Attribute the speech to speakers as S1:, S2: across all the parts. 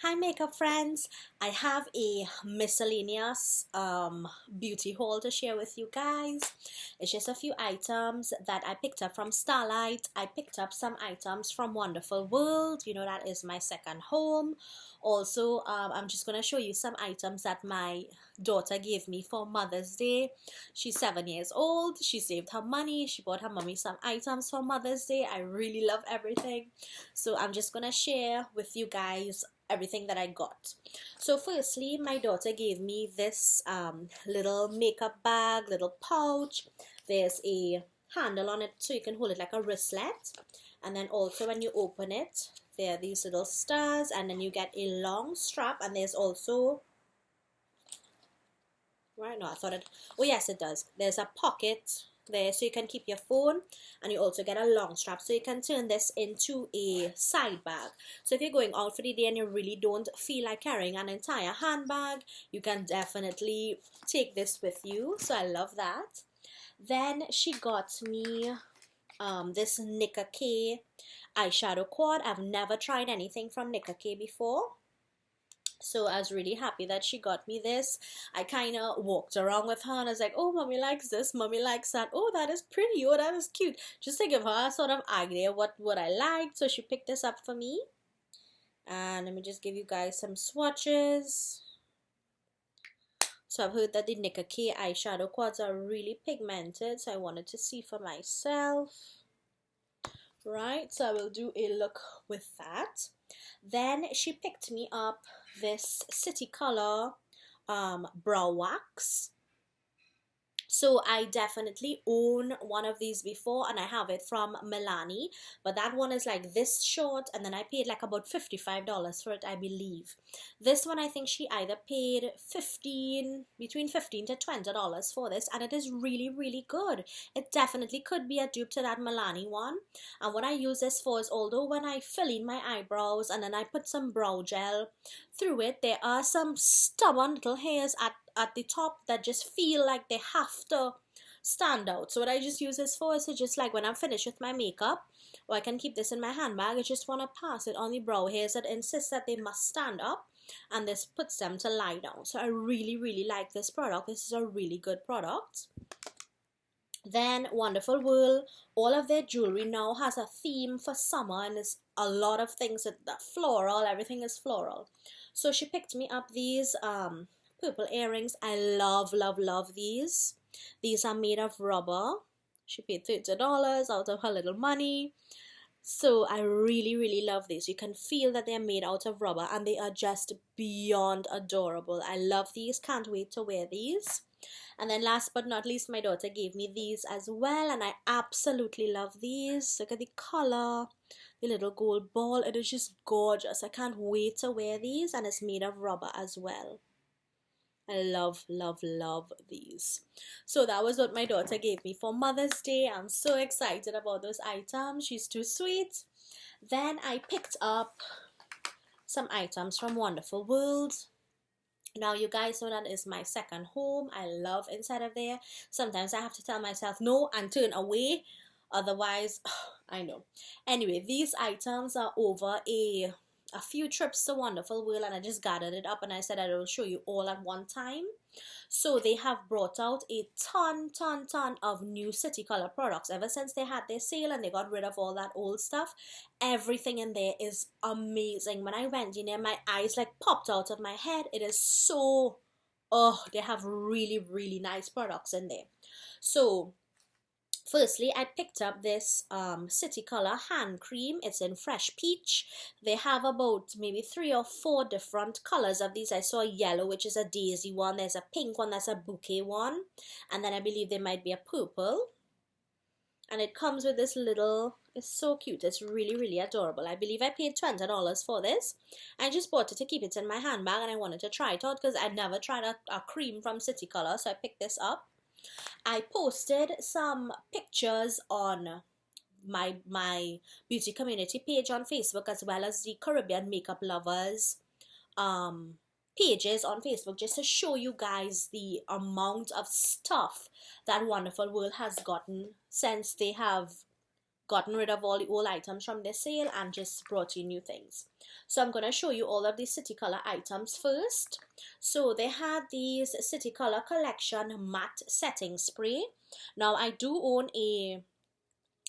S1: Hi makeup friends, I have a miscellaneous beauty haul to share with you guys. It's just a few items that I picked up from Starlight. I picked up some items from Wonderful World, you know that is my second home. Also, I'm just going to show you some items that my daughter gave me for Mother's Day. She's 7 years old, she saved her money, she bought her mommy some items for Mother's Day. I really love everything. So I'm just going to share with you guys everything that I got. So firstly, my daughter gave me this little makeup bag, little pouch. There's a handle on it so you can hold it like a wristlet, and then also when you open it there are these little stars, and then you get a long strap, and there's also right now I thought it oh yes it does, there's a pocket there so you can keep your phone, and you also get a long strap so you can turn this into a side bag. So if you're going out for the day and you really don't feel like carrying an entire handbag, you can definitely take this with you. So I love that. Then she got me this Nika K eyeshadow quad. I've never tried anything from Nika K before, so I was really happy that she got me this. I kind of walked around with her and I was like, oh, mommy likes this, mommy likes that, oh, that is pretty, oh, that is cute, just to give her a sort of idea what I liked. So she picked this up for me, and let me just give you guys some swatches. So I've heard that the Nika K eyeshadow quads are really pigmented, so I wanted to see for myself. Right, so I will do a look with that. Then she picked me up this City Color brow wax. So I definitely own one of these before, and I have it from Milani, but that one is like this short, and then I paid like about $55 for it, I believe. This one I think she either paid between $15 to $20 for this, and it is really good. It definitely could be a dupe to that Milani one. And what I use this for is, although when I fill in my eyebrows and then I put some brow gel through it, there are some stubborn little hairs at the top that just feel like they have to stand out. So what I just use this for is to just like when I'm finished with my makeup, or I can keep this in my handbag, I just want to pass it on the brow hairs that insist that they must stand up, and this puts them to lie down. So I really like this product. This is a really good product. Then Wonderful World, all of their jewelry now has a theme for summer, and it's a lot of things that floral, everything is floral. So she picked me up these purple earrings. I love these. These are made of rubber. She paid $30 out of her little money. So I really love these. You can feel that they're made out of rubber, and they are just beyond adorable. I love these, can't wait to wear these. And then last but not least, my daughter gave me these as well, and I absolutely love these. Look at the color, the little gold ball. It is just gorgeous. I can't wait to wear these, and it's made of rubber as well. I love these. So that was what my daughter gave me for Mother's Day. I'm so excited about those items. She's too sweet. Then I picked up some items from Wonderful World. Now you guys know that is my second home. I love inside of there. Sometimes I have to tell myself no and turn away, otherwise I know. Anyway, these items are over a few trips to Wonderful World, and I just gathered it up and I said I will show you all at one time. So they have brought out a ton of new City Color products ever since they had their sale and they got rid of all that old stuff. Everything in there is amazing. When I went in there, my eyes like popped out of my head. It is so, oh, they have really nice products in there. So firstly, I picked up this City Color hand cream. It's in Fresh Peach. They have about maybe 3 or 4 different colors of these. I saw a yellow, which is a daisy one. There's a pink one, that's a bouquet one. And then I believe there might be a purple. And it comes with this little, it's so cute. It's really adorable. I believe I paid $20 for this. I just bought it to keep it in my handbag, and I wanted to try it out because I'd never tried a cream from City Color. So I picked this up. I posted some pictures on my beauty community page on Facebook, as well as the Caribbean Makeup Lovers pages on Facebook, just to show you guys the amount of stuff that Wonderful World has gotten since they have gotten rid of all the old items from their sale and just brought you new things. So I'm going to show you all of these City Color items first. So they had these City Color Collection matte setting spray. Now I do own a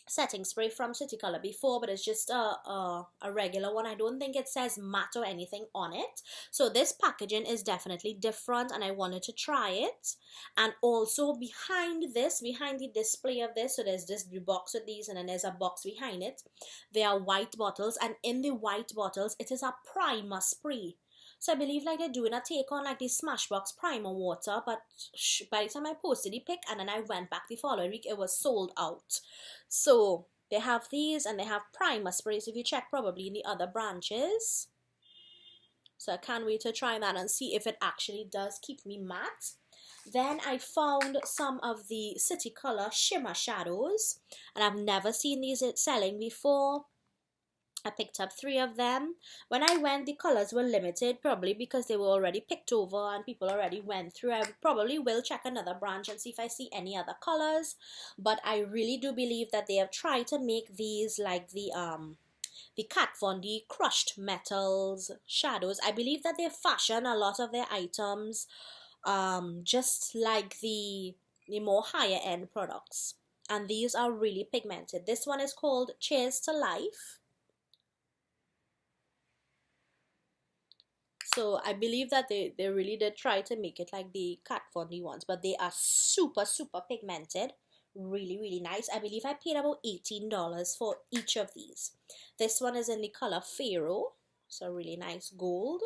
S1: setting spray from City Color before, but it's just a regular one. I don't think it says matte or anything on it. So this packaging is definitely different and I wanted to try it. And also behind the display of this, so there's this box with these and then there's a box behind it. There are white bottles, and in the white bottles it is a primer spray. So I believe like they're doing a take on like the Smashbox primer water, but by the time I posted the pic and then I went back the following week, it was sold out. So they have these and they have primer sprays if you check probably in the other branches. So I can't wait to try that and see if it actually does keep me matte. Then I found some of the City Color shimmer shadows, and I've never seen these selling before. I picked up 3 of them. When I went, the colors were limited, probably because they were already picked over and people already went through. I probably will check another branch and see if I see any other colors. But I really do believe that they have tried to make these like the Kat Von D crushed metals shadows. I believe that they fashion a lot of their items just like the more higher end products. And these are really pigmented. This one is called Cheers to Life. So I believe that they really did try to make it like the Kat Von D ones, but they are super pigmented. Really nice. I believe I paid about $18 for each of these. This one is in the color Pharaoh, so really nice gold.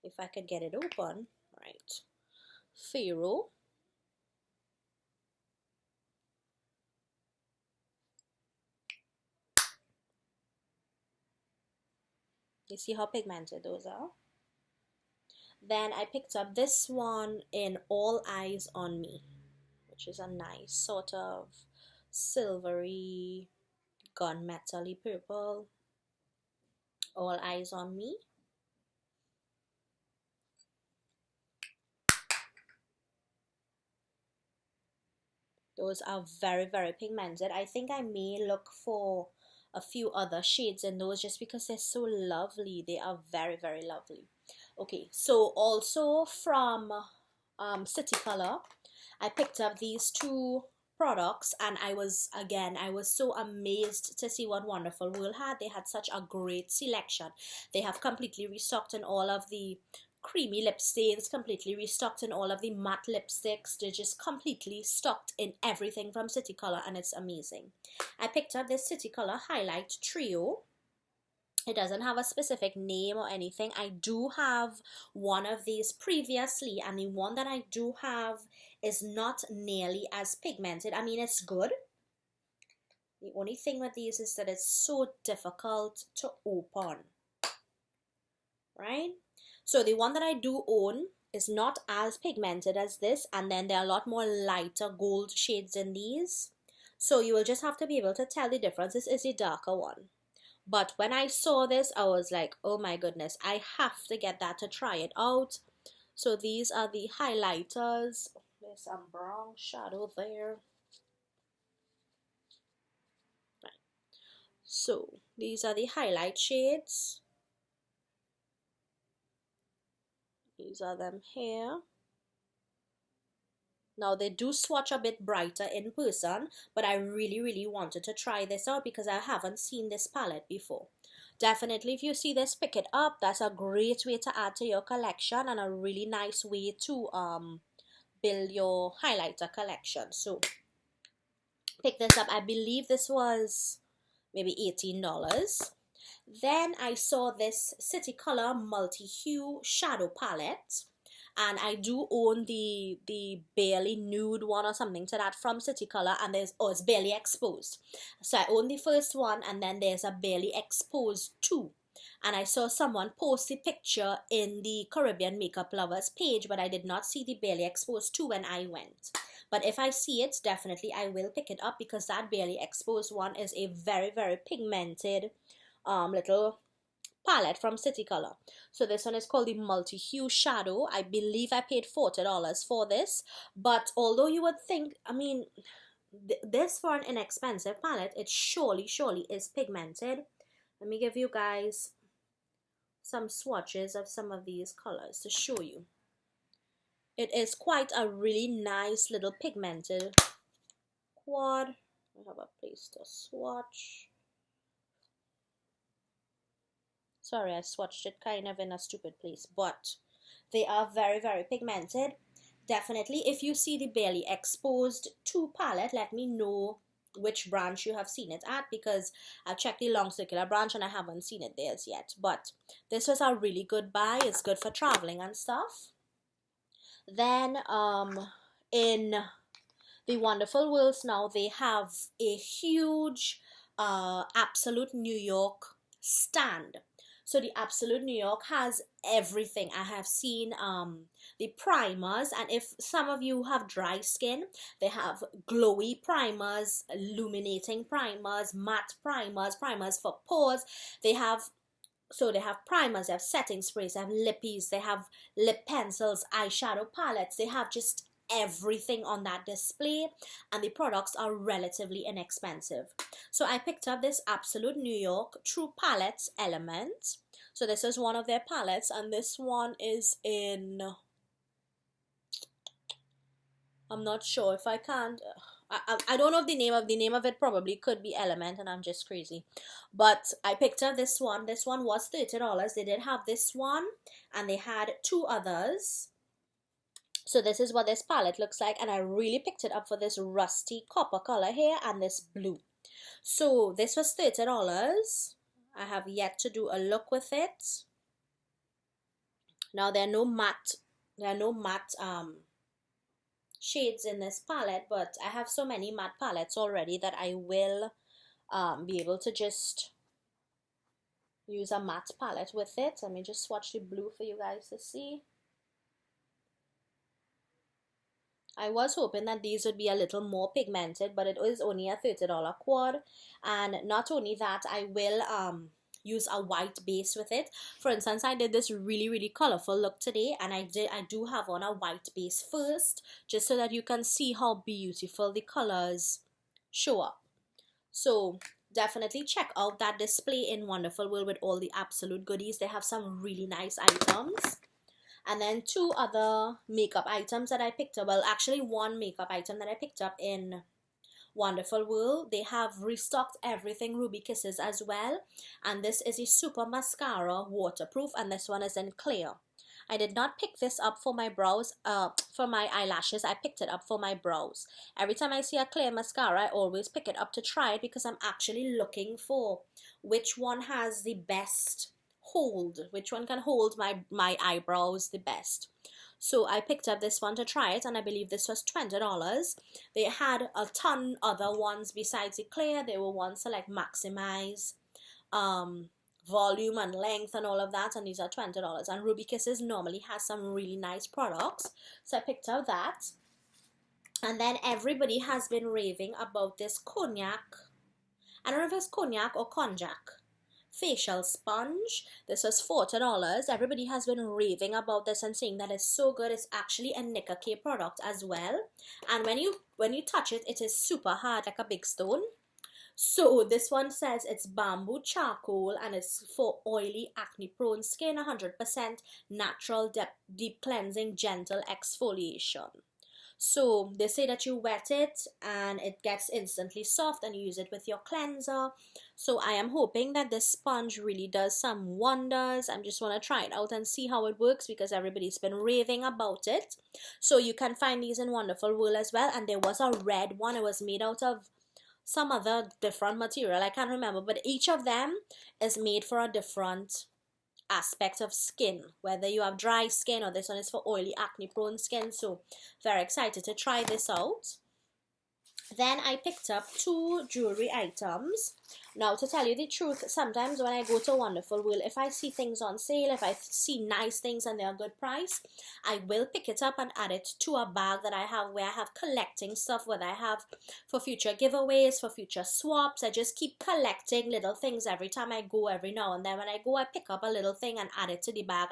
S1: If I could get it open, right. Pharaoh. You see how pigmented those are? Then I picked up this one in All Eyes on Me, which is a nice sort of silvery gunmetal-y purple. All Eyes on Me. Those are very pigmented. I think I may look for a few other shades in those just because they're so lovely. They are very lovely. Okay, so also from City Color, I picked up these 2 products and I was so amazed to see what Wonderful World had. They had such a great selection. They have completely restocked in all of the creamy lip stains, completely restocked in all of the matte lipsticks. They're just completely stocked in everything from City Color and it's amazing. I picked up this City Color Highlight Trio. It doesn't have a specific name or anything. I do have one of these previously, and the one that I do have is not nearly as pigmented. I mean, it's good. The only thing with these is that it's so difficult to open, right? So the one that I do own is not as pigmented as this, and then there are a lot more lighter gold shades in these. So you will just have to be able to tell the difference. This is the darker one. But when I saw this, I was like, oh my goodness, I have to get that to try it out. So these are the highlighters. There's some brown shadow there. Right. So these are the highlight shades. These are them here. Now they do swatch a bit brighter in person, but I really wanted to try this out because I haven't seen this palette before. Definitely, if you see this, pick it up. That's a great way to add to your collection and a really nice way to build your highlighter collection. So pick this up. I believe this was maybe $18. Then I saw this City Color multi-hue shadow palette, and I do own the barely nude one or something to that from City Color, and there's it's barely exposed. So I own the first one, and then there's a barely exposed 2. And I saw someone post the picture in the Caribbean Makeup Lovers page, but I did not see the barely exposed 2 when I went. But if I see it, definitely I will pick it up because that barely exposed one is a very pigmented little palette from City Color. So this one is called the multi-hue shadow. I believe I paid $40 for this, but although you would think, I mean, this for an inexpensive palette, it surely is pigmented. Let me give you guys some swatches of some of these colors to show you. It is quite a really nice little pigmented quad. I have a place to swatch. Sorry, I swatched it kind of in a stupid place, but they are very pigmented. Definitely, if you see the barely exposed 2 palette, let me know which branch you have seen it at, because I've checked the long circular branch and I haven't seen it there yet. But this was a really good buy. It's good for traveling and stuff. Then in the Wonderful Worlds now, they have a huge Absolute New York stand. So the Absolute New York has everything. I have seen the primers, and if some of you have dry skin, they have glowy primers, illuminating primers, matte primers, primers for pores. They have primers, they have setting sprays, they have lippies, they have lip pencils, eyeshadow palettes. They have just everything on that display, and the products are relatively inexpensive. So I picked up this Absolute New York True Palettes Element. So this is one of their palettes, and this one is in, I'm not sure if I can't, I don't know if the name of it probably could be Element, and I'm just crazy. But I picked up this one. This one was $30. They did have this one, and they had 2 others. So this is what this palette looks like, and I really picked it up for this rusty copper color here and this blue. So this was $30. I have yet to do a look with it. Now there are no matte shades in this palette, but I have so many matte palettes already that I will be able to just use a matte palette with it. Let me just swatch the blue for you guys to see. I was hoping that these would be a little more pigmented, but it is only a $30 quad. And not only that, I will use a white base with it. For instance, I did this really colorful look today, and I do have on a white base first, just so that you can see how beautiful the colors show up. So definitely check out that display in Wonderful World with all the absolute goodies. They have some really nice items. And then 2 other makeup items that I picked up. Well, actually 1 makeup item that I picked up in Wonderful World. They have restocked everything Ruby Kisses as well. And this is a super mascara, waterproof, and this one is in clear. I did not pick this up for my brows, for my eyelashes. I picked it up for my brows. Every time I see a clear mascara, I always pick it up to try it, because I'm actually looking for which one has the best hold, which one can hold my eyebrows the best. So I picked up this one to try it, and I believe this was $20. They had a ton other ones besides the clear. They were ones to like maximize volume and length and all of that, and these are $20. And Ruby Kisses normally has some really nice products, so I picked up that. And then everybody has been raving about this cognac, I don't know if it's cognac or konjac facial sponge. This was $40. Everybody has been raving about this and saying that it's so good. It's actually a Nika K product as well, and when you touch it, it is super hard, like a big stone. So this one says it's bamboo charcoal, and it's for oily, acne prone skin, 100% natural, deep cleansing, gentle exfoliation. So they say that you wet it and it gets instantly soft, and you use it with your cleanser. So I am hoping that this sponge really does some wonders. I just want to try it out and see how it works, because everybody's been raving about it. So you can find these in Wonderful World as well. And there was a red one. It was made out of some other different material. I can't remember, but each of them is made for a different aspect of skin, whether you have dry skin, or this one is for oily, acne prone skin. So very excited to try this out. Then I picked up 2 jewelry items. Now, to tell you the truth, sometimes when I go to Wonderful World, if I see things on sale, if I see nice things and they're a good price, I will pick it up and add it to a bag that I have, where I have collecting stuff, whether I have for future giveaways, for future swaps. I just keep collecting little things every time I go, every now and then. When I go, I pick up a little thing and add it to the bag,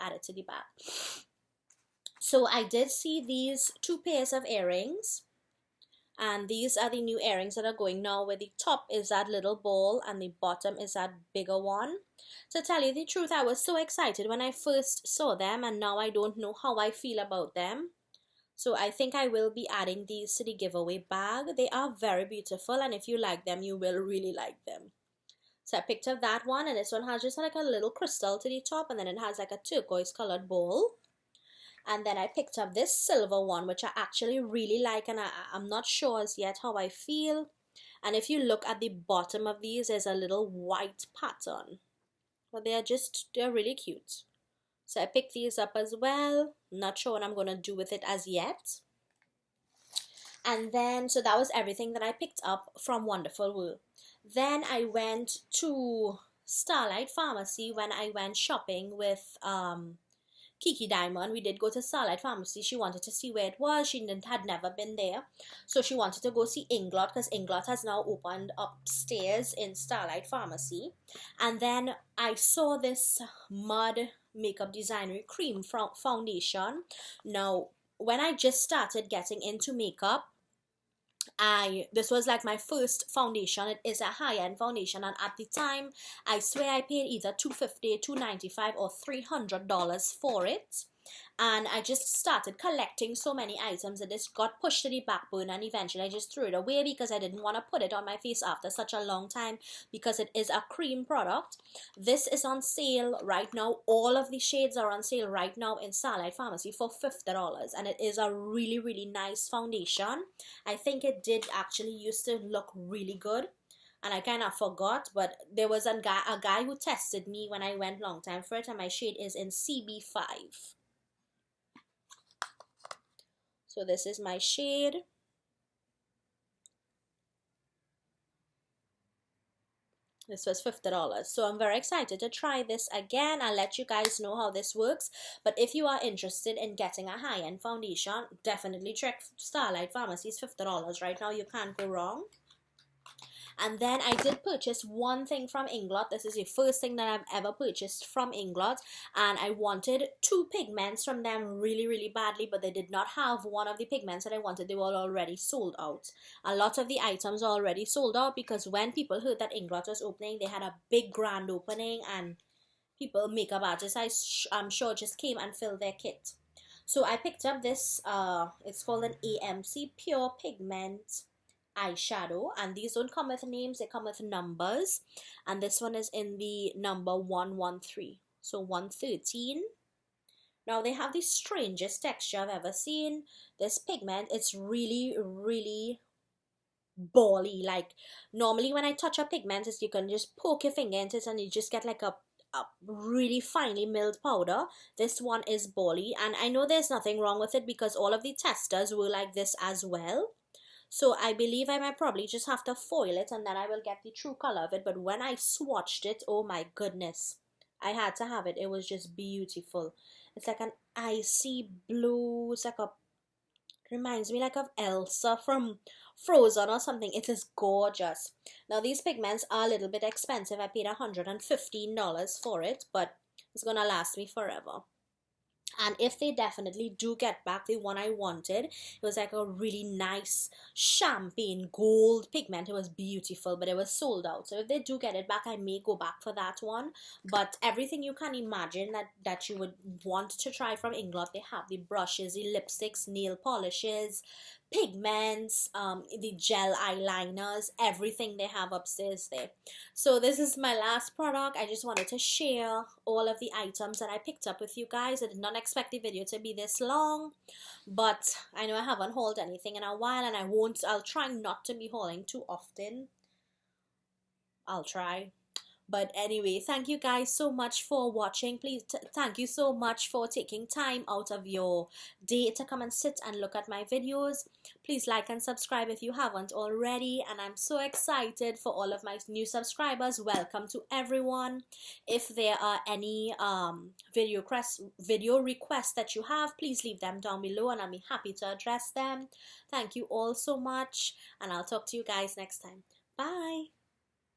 S1: So I did see these 2 pairs of earrings. And these are the new earrings that are going now, where the top is that little ball and the bottom is that bigger one. To tell you the truth, I was so excited when I first saw them, and now I don't know how I feel about them. So I think I will be adding these to the giveaway bag. They are very beautiful, and if you like them, you will really like them. So I picked up that one, and this one has just like a little crystal to the top, and then it has like a turquoise colored bowl. And then I picked up this silver one, which I actually really like, and I'm not sure as yet how I feel. And if you look at the bottom of these, there's a little white pattern. But they're really cute. So I picked these up as well. Not sure what I'm going to do with it as yet. And then, so that was everything that I picked up from Wonderful World. Then I went to Starlight Pharmacy when I went shopping with Kiki Diamond. We did go to Starlight Pharmacy. She wanted to see where it was. She had never been there. So she wanted to go see Inglot, because Inglot has now opened upstairs in Starlight Pharmacy. And then I saw this Mud Makeup Designery Cream foundation. Now, when I just started getting into makeup, this was like my first foundation. It is a high-end foundation, and at the time I swear I paid either $250, $295 or $300 for it. And I just started collecting so many items that this got pushed to the back burner, and eventually I just threw it away because I didn't want to put it on my face after such a long time, because it is a cream product. This is on sale right now. All of the shades are on sale right now in Starlight Pharmacy for $50, and it is a really nice foundation. I think it did actually used to look really good, and I kind of forgot, but there was a guy who tested me when I went long time for it, and my shade is in CB5. So this is my shade. This was $50. So I'm very excited to try this again. I'll let you guys know how this works. But if you are interested in getting a high-end foundation, definitely check Starlight Pharmacy. It's $50 right now. You can't go wrong. And then I did purchase one thing from Inglot. This is the first thing that I've ever purchased from Inglot. And I wanted 2 pigments from them really badly, but they did not have one of the pigments that I wanted. They were already sold out. A lot of the items are already sold out, because when people heard that Inglot was opening, they had a big grand opening, and people, makeup artists, I'm sure, just came and filled their kit. So I picked up this, it's called an AMC Pure Pigment eyeshadow, and these don't come with names, they come with numbers, and this one is in the number 113, so 113. Now they have the strangest texture I've ever seen. This pigment, it's really bally. Like, normally when I touch a pigment, you can just poke your finger into it and you just get like a really finely milled powder. This one is bally, and I know there's nothing wrong with it because all of the testers were like this as well. So I believe I might probably just have to foil it, and then I will get the true color of it. But when I swatched it, oh my goodness, I had to have it. It was just beautiful. It's like an icy blue. It's like reminds me like of Elsa from Frozen or something. It is gorgeous. Now these pigments are a little bit expensive. I paid $115 for it, but it's gonna last me forever. And if they definitely do get back the one I wanted, it was like a really nice champagne gold pigment. It was beautiful, but it was sold out. So if they do get it back, I may go back for that one. But everything you can imagine that you would want to try from Inglot, they have the brushes, the lipsticks, nail polishes, pigments, the gel eyeliners, everything they have upstairs there. So this is my last product. I just wanted to share all of the items that I picked up with you guys. I did not expect the video to be this long, but I know I haven't hauled anything in a while, and I'll try not to be hauling too often. I'll try. But anyway, thank you guys so much for watching. Please, thank you so much for taking time out of your day to come and sit and look at my videos. Please like and subscribe if you haven't already. And I'm so excited for all of my new subscribers. Welcome to everyone. If there are any video requests that you have, please leave them down below and I'll be happy to address them. Thank you all so much, and I'll talk to you guys next time. Bye.